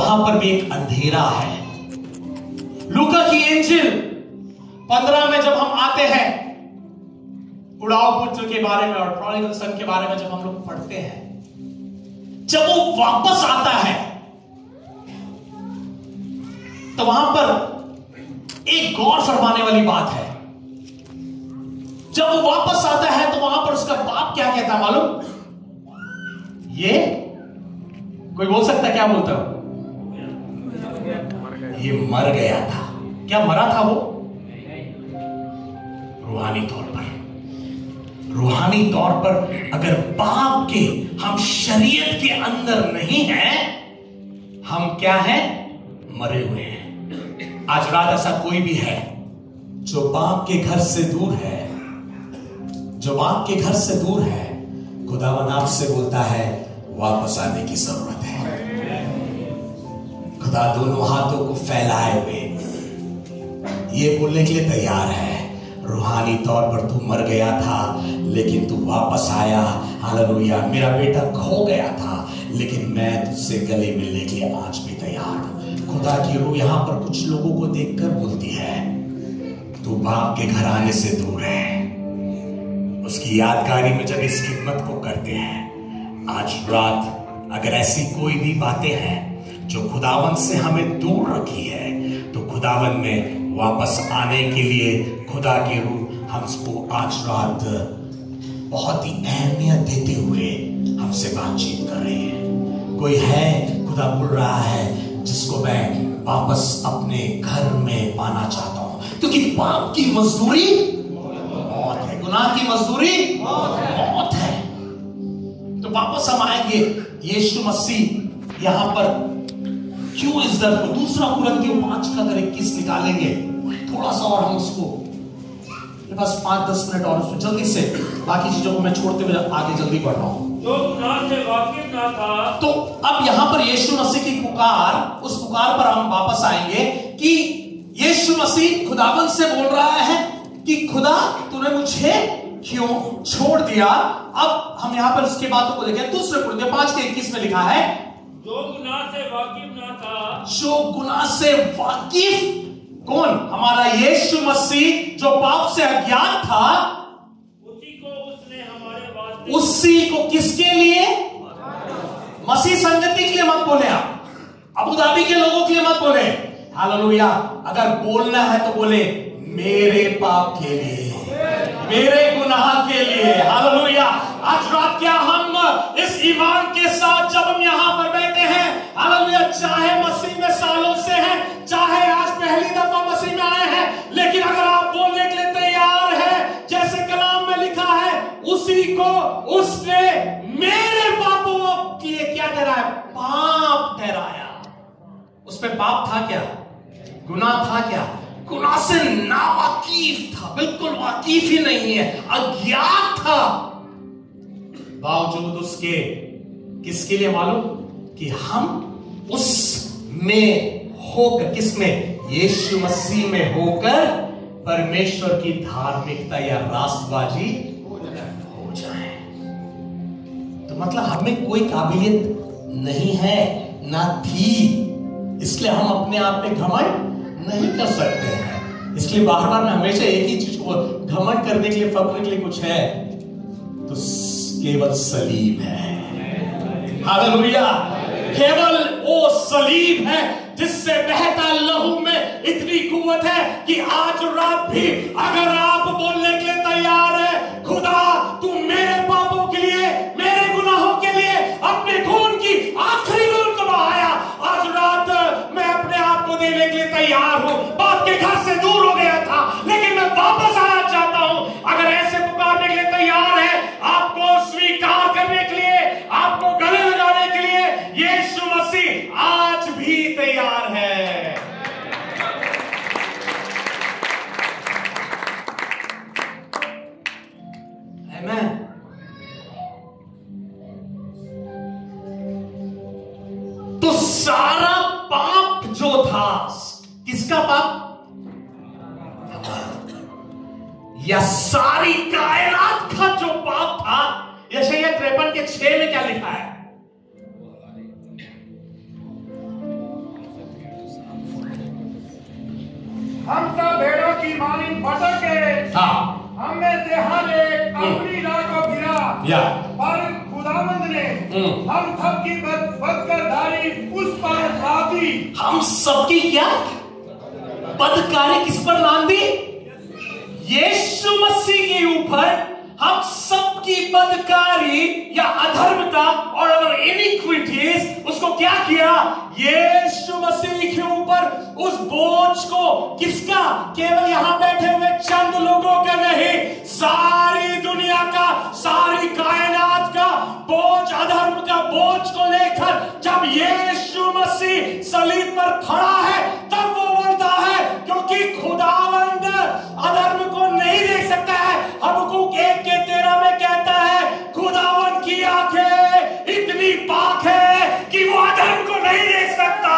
वहां पर भी एक अंधेरा है। लूका की इंजिल 15 में जब हम आते हैं, उड़ाऊ पुत्र के बारे में और प्रोडिगल सन के बारे में जब हम लोग पढ़ते हैं, जब वो वापस आता है तो वहां पर एक गौर फरमाने वाली बात है। जब वो वापस आता है तो वहां पर उसका बाप क्या कहता है मालूम? ये कोई बोल सकता क्या बोलता हो? ये मर गया था। क्या मरा था वो? रूहानी तौर पर। रूहानी तौर पर अगर बाप के हम शरीयत के अंदर नहीं हैं, हम क्या हैं? मरे हुए हैं। आज रात ऐसा कोई भी है जो बाप के घर से दूर है, जो बाप के घर से दूर है, खुदावन आपसे बोलता है वापस आने की जरूरत है। खुदा दोनों हाथों को फैलाए हुए ये बोलने के लिए तैयार है, रूहानी तौर पर तू मर गया था लेकिन तू वापस आया। हालेलुया। मेरा बेटा खो गया था लेकिन मैं तुझसे गले मिलने के लिए आज भी तैयार हूं। खुदा की रूह यहां पर कुछ लोगों को देखकर बोलती है तू बाप के घर आने से दूर है। उसकी यादगारी में जब इस खिदमत को करते हैं, आज रात अगर ऐसी कोई भी बातें हैं जो खुदावन से हमें दूर रखी है, तो खुदावन में वापस आने के लिए खुदा की रूह हमको आज रात बहुत ही अहमियत देते हुए हमसे बातचीत कर रही है। कोई है, खुदा बोल रहा है, जिसको मैं वापस अपने घर में पाना चाहता हूं, क्योंकि पाप की मजदूरी मौत है, गुनाह की मजदूरी मौत है। तो वापस हम आएंगे। यीशु मसीह यहां पर क्यों इस दर को, दूसरा कुरिन्थियों 5 का अगर 21 निकालेंगे, थोड़ा सा और हम उसको, मेरे पास 5-10 मिनट और उसमें जल्दी से बाकी चीजों को मैं छोड़ते हुए आगे जल्दी बढ़ रहा हूं। जो गुनाह से वाकिफ ना था। तो अब यहां पर यीशु मसीह की पुकार, उस पुकार पर हम वापस आएंगे कि यीशु मसीह खुदावन से बोल रहा है कि खुदा तूने मुझे क्यों छोड़ दिया। अब हम यहां पर उसके बातों को देखें। दूसरे कुरिन्थियों 5 के 21 में लिखा है, जो गुनाह से वाकिफ ना था। जो गुनाह से वाकिफ कौन? हमारा यीशु मसीह जो पाप से अज्ञात था, उसी को उसने हमारे वास्ते। उसी को किसके लिए? मसीह संगति के लिए मत बोले आप, अबू धाबी के लोगों के लिए मत बोले। हालेलुया। अगर बोलना है तो बोले मेरे पाप के लिए, मेरे गुनाह के लिए। हालेलुया। आज रात क्या हम इस ईमान के साथ जब हम यहां पर बैठे हैं, हालेलुया, चाहे मसीह में सालों से हैं, चाहे आज पहली दफा मसीह में आए हैं, लेकिन अगर आप बोलने के लिए तैयार हैं, जैसे कलाम में लिखा है, उसी को उसने मेरे पापों के लिए क्या ठहराया? पाप ठहराया। उस पे पाप था क्या? गुनाह था क्या? गुनाह से नावाकिफ था, बिल्कुल वाकिफ ही नहीं है, अज्ञात था। बावजूद उसके, किसके लिए मालूम? कि हम उसमें होकर, किसमें? यीशु मसीह में होकर परमेश्वर की धार्मिकता या रास्तबाजी हो जाए। तो मतलब हमें कोई काबिलियत नहीं है, ना थी, इसलिए हम अपने आप पे घमंड नहीं कर सकते हैं। इसलिए बार बार मैं हमेशा एक ही चीज को, घमंड करने के लिए, फख्र के लिए कुछ है तो केवल सलीब है। हालेलुया। केवल वो सलीब है जिससे बहता लहू में इतनी कुव्वत है कि आज रात भी अगर आप बोलने के लिए तैयार है, खुदा तू मेरे पापों के लिए, मेरे गुनाहों के लिए अपने खून की आखिरी बूंद को बहाया, आज रात मैं अपने आप को देने के लिए तैयार हूं। बाप के घर से दूर हो गया था लेकिन मैं वापस आना चाहता हूं। अगर ऐसे पुकारने के लिए तैयार है, आपको स्वीकार करने के लिए, आपको गले लगाने के लिए, यीशु मसीह आज भी तैयार है। आमीन। तो सारा पाप जो था, किसका पाप? या सारी कायनात का जो पाप था। यशायाह 53 के 6 में क्या लिखा है? हम सब भेड़ों की मानी भटक गए, हम में से हर एक अपनी राह को फिरा, पर खुदावंद ने हम सबकी बदकारधारी उस पर लाद दी। हम सबकी क्या बदकारी किस पर लाद दी? यीशु मसीह के ऊपर हम सबकी बदकारी या अधर्मता और अगर इनिक्विटीज उसको क्या किया? यीशु मसीह के ऊपर उस बोझ को, किसका? केवल यहां बैठे हुए चंद लोगों का नहीं, सारी दुनिया का, सारी कायनात का बोझ, अधर्म का बोझ को लेकर जब यीशु मसीह सलीब पर खड़ा है तब वो बोलता है, क्योंकि खुदावंद अधर्म को नहीं देख सकता है। हबक्कूक 1:13 में कहता है, खुदावंद की आंखें इतनी पाक है कि वो अधर्म को नहीं देख सकता।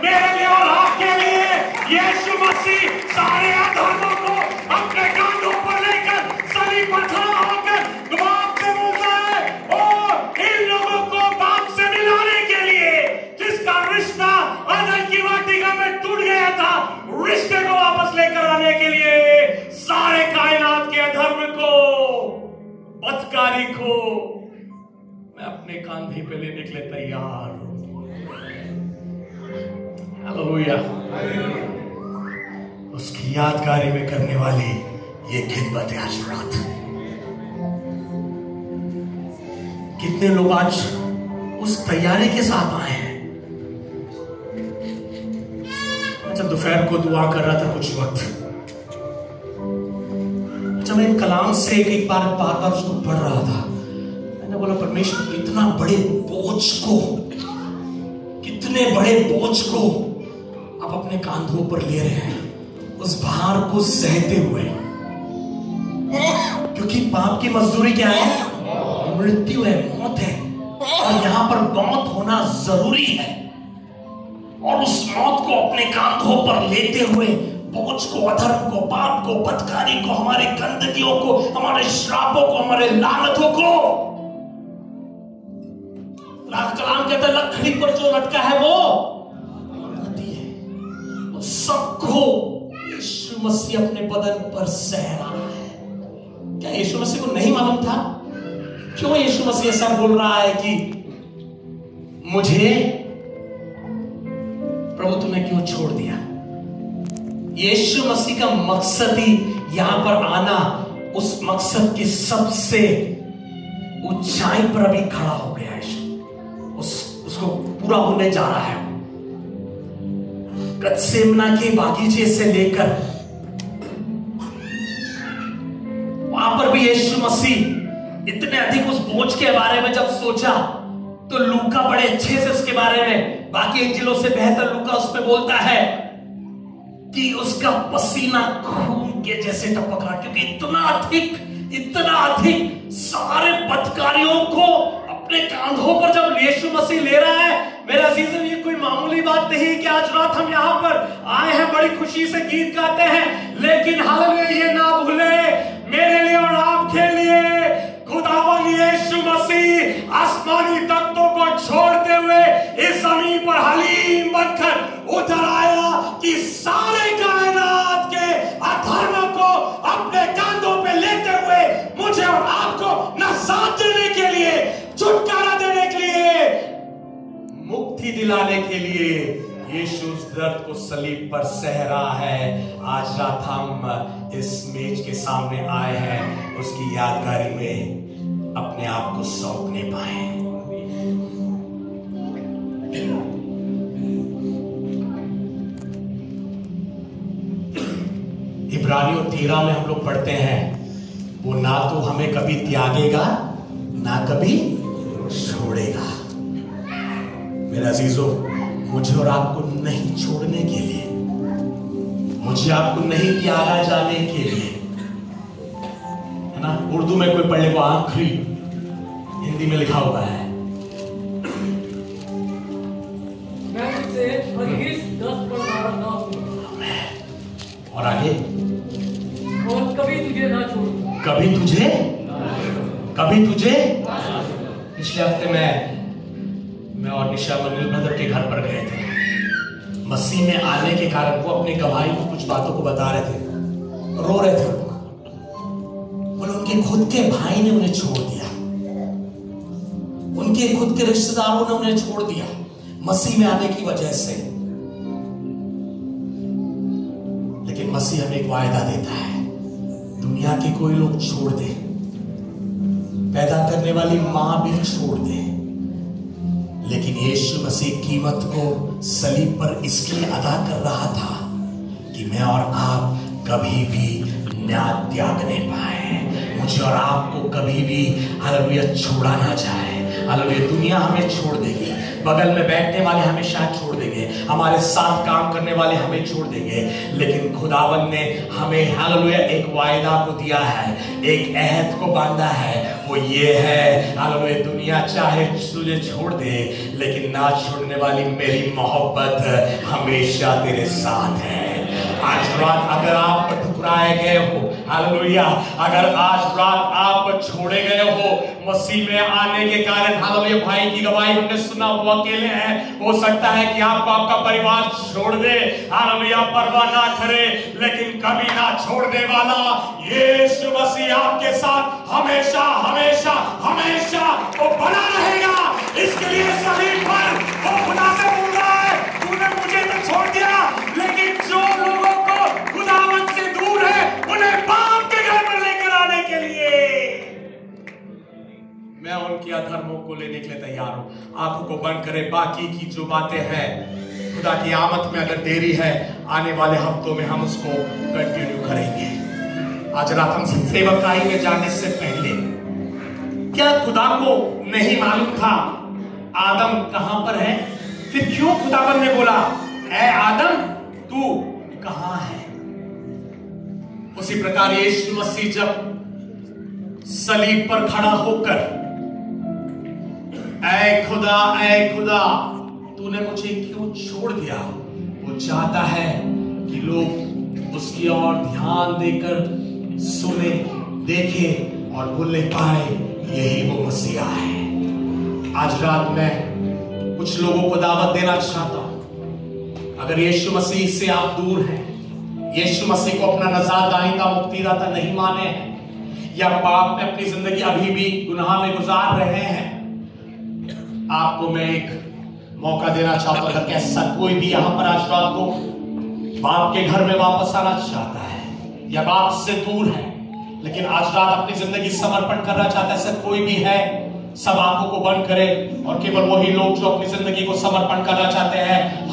मेरे लिए और आपके लिए यीशु मसीह सारे अधर्मों को अपने कांधों पर लेकर सलीब पर खड़ा होकर बाप से बोलता है, ओ इन लोगों को बाप से मिलाने के लिए, जिसका रिश्ता अदन की वाटिका में टूट गया था, रिश्ते को वापस लेकर आने के लिए सारे कायनात के अधर्म को, बदकारी को मैं अपने कांधे पे लेने के लिए तैयार हूं। हालेलुया। उसकी यादगारी में करने वाली ये खिदमत है आज रात। कितने लोग आज उस तैयारी के साथ आए हैं? जब दोपहर को दुआ कर रहा था कुछ वक्त, जब मैं कलाम से एक बार बार उसको पढ़ रहा था, मैंने बोला परमेश्वर इतना बड़े बोझ को, कितने बड़े बोझ को आप अपने कांधों पर ले रहे हैं, उस भार को सहते हुए, क्योंकि पाप की मजदूरी क्या है? मृत्यु है, मौत है, और यहां पर मौत होना जरूरी है। और उस मौत को अपने कांधों पर लेते हुए, बोझ को, अधर्म को, पाप को, बदकारी को, हमारी गंदगियों को, हमारे श्रापों को, हमारे लानतों को, कलाम कहता है लकड़ी पर जो लटका है वो गलती है। सबको यीशु मसीह अपने बदन पर सह रहा है। क्या यीशु मसीह को नहीं मालूम था? क्यों यीशु मसीह ऐसा बोल रहा है कि मुझे प्रभु तुमने क्यों छोड़ दिया? यीशु मसीह का मकसद ही यहां पर आना, उस मकसद की सबसे ऊंचाई पर अभी खड़ा हो गया है। उसको पूरा होने जा रहा है। गतसेमना के बागीचे से लेकर वहां पर भी यीशु मसीह इतने अधिक उस बोझ के बारे में जब सोचा, तो लूका बड़े अच्छे से उसके बारे में, बाकी इंजिलों से बेहतर लूका उसमें बोलता है कि उसका पसीना खून के जैसे टपक रहा, क्योंकि इतना अधिक सारे बदकारियों को अपने कांधों पर जब यीशु मसीह ले रहा है। मेरा अजीजों, ये कोई मामूली बात नहीं कि आज रात हम यहाँ पर आए हैं, बड़ी खुशी से गीत गाते हैं, लेकिन हालेलुया ये ना भूले, मेरे लिए और आपके लिए खुदावन यीशु मसीह आसमानी तख्तों को छोड़ते हुए इस जमीन पर हलीम बनकर उतर आया कि सारे कायनात के अधर्म को अपने कांधों पे लेते हुए मुझे और आपको नजात देने के लिए, छुटकारा देने के लिए, मुक्ति दिलाने के लिए यीशु उस दर्द को सलीब पर सह रहा है। आज रात हम इस मेज के सामने आए हैं, उसकी यादगारी में अपने आप को सौंपने पाए। इब्रानियों 13 में हम लोग पढ़ते हैं, वो ना तो हमें कभी त्यागेगा ना कभी छोड़ेगा। मेरे अजीजों, मुझे और आपको नहीं छोड़ने के लिए, मुझे आपको नहीं त्यागा जाने के लिए, है ना? उर्दू में कोई पढ़े वो आखिरी, हिंदी में लिखा हुआ है, मैं तुझसे हरगिज़ 10 पर नाराज ना हूं, और आगे, और कभी तुझे ना छोड़ूंगा, कभी तुझे पिछले हफ्ते मैं और निशा मनिल ब्रदर के घर पर गए थे। मसीह में आने के कारण वो अपने गवाही को कुछ बातों को बता रहे थे, रो रहे थे लोग। बोले उनके खुद के भाई ने उन्हें छोड़ दिया, उनके खुद के रिश्तेदारों ने उन्हें छोड़ दिया मसीह में आने की वजह से। लेकिन मसीह हमें एक वायदा देता है, दुनिया के कोई लोग छोड़ दे, पैदा करने वाली मां भी छोड़ दे, लेकिन यीशु मसीह कीमत को सलीब पर इसलिए अदा कर रहा था कि मैं और आप कभी भी न्याय त्याग नहीं पाए, मुझे और आपको कभी भी हालेलुया छोड़ा ना जाए। हालेलुया दुनिया हमें छोड़ देगी, बगल में बैठने वाले हमें शायद छोड़ देंगे, हमारे साथ काम करने वाले हमें छोड़ देंगे, लेकिन खुदावन ने हमें हालेलुया एक वायदा को दिया है, एक अहद को बांधा है। वो ये है हालेलुया दुनिया चाहे तुझे छोड़ दे, लेकिन ना छोड़ने वाली मेरी मोहब्बत हमेशा तेरे साथ है। आज रात अगर आप ठुकराए गए हो, हालेलुया अगर आज रात आप छोड़े गए हो मसीह में आने के कारण, हालेलुया भाई की गवाही हमने सुना, वो अकेले हैं, हो सकता है कि आपको आपका परिवार छोड़ दे, हालेलुया परवाह ना करे, लेकिन कभी ना छोड़ने वाला यीशु मसीह आपके साथ हमेशा हमेशा हमेशा वो बना रहेगा। इसके लिए सलीब पर वो खुदा से बोल रहा है, तूने मुझे तो छोड़ दिया, लेकिन जो लोगों को खुदावन से दूर है उन्हें बाप के घर पर लेकर आने के लिए मैं उनके अधर्मों को लेने के लिए तैयार हूं। आंखों को बंद करें, बाकी की जो बातें हैं खुदा की आमद में अगर देरी है, आने वाले हफ्तों में हम उसको कंटिन्यू करेंगे। आज रात हम सेवकाई में जाने से पहले, क्या खुदा को नहीं मालूम था आदम कहां पर है? फिर क्यों खुदावन ने बोला ऐ आदम तू कहां है? उसी प्रकार यीशु मसीह जब सलीब पर खड़ा होकर ऐ खुदा तूने मुझे क्यों छोड़ दिया, वो चाहता है कि लोग उसकी ओर ध्यान देकर सुने, देखे और बोलने पाए यही वो मसीहा है। आज रात मैं कुछ लोगों को दावत देना चाहता हूं, अगर यीशु मसीह से आप दूर हैं, यीशु मसीह को अपना नजात दाहिंदा मुक्तिदाता नहीं माने हैं, या पाप में अपनी जिंदगी अभी भी गुनाह में गुजार रहे हैं, आपको मैं एक मौका देना चाहता हूं। अगर कैसा कोई भी यहां पर आज रात को बाप के घर में वापस आना चाहता है या बाप से दूर है, लेकिन आज रात अपनी जिंदगी समर्पण करना चाहता है, ऐसा कोई भी है, सब आंखों को बंद करें और केवल वही लोग जो अपनी जिंदगी को समर्पण करना चाहते हैं